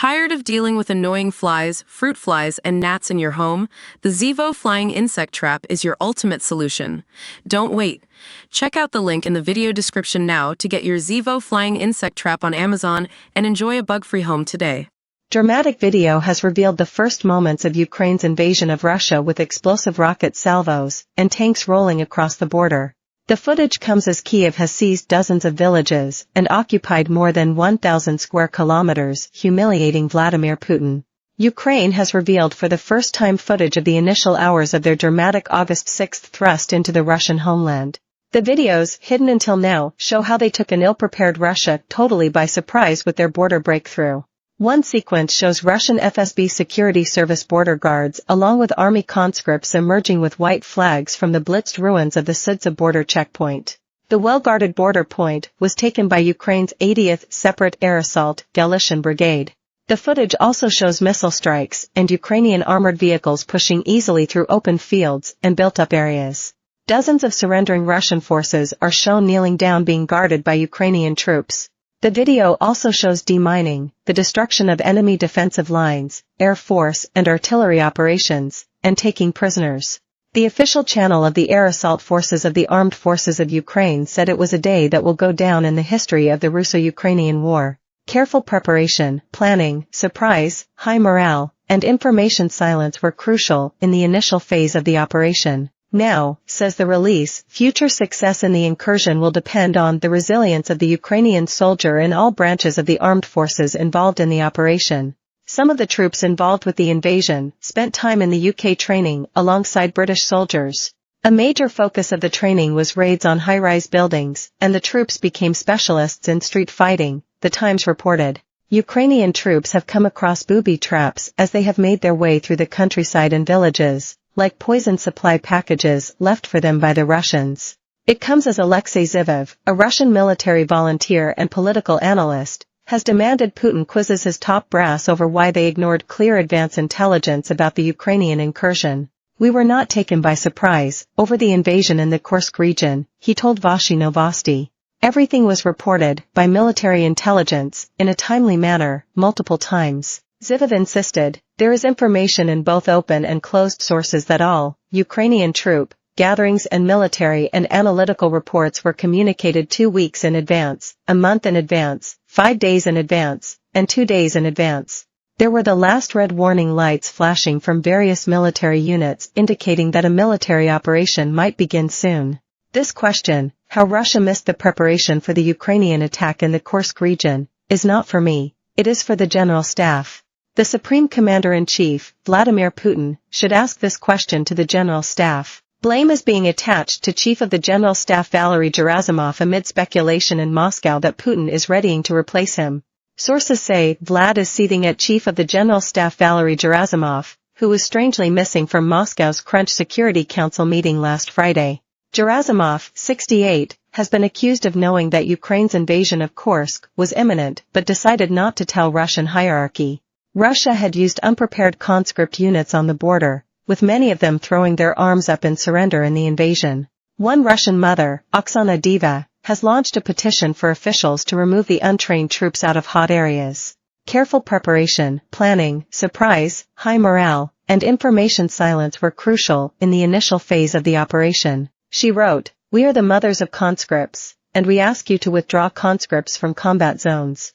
Tired of dealing with annoying flies, fruit flies, and gnats in your home? The Zevo Flying Insect Trap is your ultimate solution. Don't wait. Check out the link in the video description now to get your Zevo Flying Insect Trap on Amazon and enjoy a bug-free home today. Dramatic video has revealed the first moments of Ukraine's invasion of Russia with explosive rocket salvos and tanks rolling across the border. The footage comes as Kyiv has seized dozens of villages and occupied more than 1,000 square kilometers, humiliating Vladimir Putin. Ukraine has revealed for the first time footage of the initial hours of their dramatic August 6 thrust into the Russian homeland. The videos, hidden until now, show how they took an ill-prepared Russia totally by surprise with their border breakthrough. One sequence shows Russian FSB security service border guards along with army conscripts emerging with white flags from the blitzed ruins of the Sudza border checkpoint. The well-guarded border point was taken by Ukraine's 80th Separate Air Assault Galician Brigade. The footage also shows missile strikes and Ukrainian armored vehicles pushing easily through open fields and built-up areas. Dozens of surrendering Russian forces are shown kneeling down being guarded by Ukrainian troops. The video also shows demining, the destruction of enemy defensive lines, air force and artillery operations, and taking prisoners. The official channel of the Air Assault Forces of the Armed Forces of Ukraine said it was a day that will go down in the history of the Russo-Ukrainian War. Careful preparation, planning, surprise, high morale, and information silence were crucial in the initial phase of the operation. Now, says the release, future success in the incursion will depend on the resilience of the Ukrainian soldier and all branches of the armed forces involved in the operation. Some of the troops involved with the invasion spent time in the UK training alongside British soldiers. A major focus of the training was raids on high-rise buildings, and the troops became specialists in street fighting, the Times reported. Ukrainian troops have come across booby traps as they have made their way through the countryside and villages, like poison supply packages left for them by the Russians. It comes as Alexei Zivov, a Russian military volunteer and political analyst, has demanded Putin quizzes his top brass over why they ignored clear advance intelligence about the Ukrainian incursion. "We were not taken by surprise over the invasion in the Kursk region," he told Vashi Novosti. "Everything was reported by military intelligence in a timely manner, multiple times." Zivov insisted, "There is information in both open and closed sources that all Ukrainian troop gatherings and military and analytical reports were communicated 2 weeks in advance, a month in advance, 5 days in advance, and 2 days in advance. There were the last red warning lights flashing from various military units indicating that a military operation might begin soon." This question, how Russia missed the preparation for the Ukrainian attack in the Kursk region, is not for me, it is for the General Staff. The Supreme Commander-in-Chief, Vladimir Putin, should ask this question to the General Staff. Blame is being attached to Chief of the General Staff Valery Gerasimov amid speculation in Moscow that Putin is readying to replace him. Sources say Vlad is seething at Chief of the General Staff Valery Gerasimov, who was strangely missing from Moscow's Crunch Security Council meeting last Friday. Gerasimov, 68, has been accused of knowing that Ukraine's invasion of Kursk was imminent but decided not to tell Russian hierarchy. Russia had used unprepared conscript units on the border, with many of them throwing their arms up in surrender in the invasion. One Russian mother, Oksana Diva, has launched a petition for officials to remove the untrained troops out of hot areas. Careful preparation, planning, surprise, high morale, and information silence were crucial in the initial phase of the operation. She wrote, "We are the mothers of conscripts, and we ask you to withdraw conscripts from combat zones.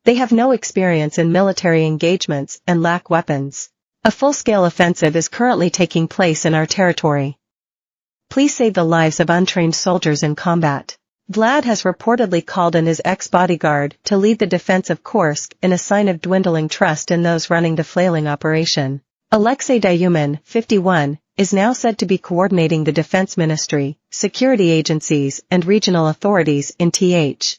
They have no experience in military engagements and lack weapons. A full-scale offensive is currently taking place in our territory. Please save the lives of untrained soldiers in combat." Vlad has reportedly called in his ex-bodyguard to lead the defense of Kursk in a sign of dwindling trust in those running the flailing operation. Alexei Dyumin, 51, is now said to be coordinating the defense ministry, security agencies and regional authorities in Th.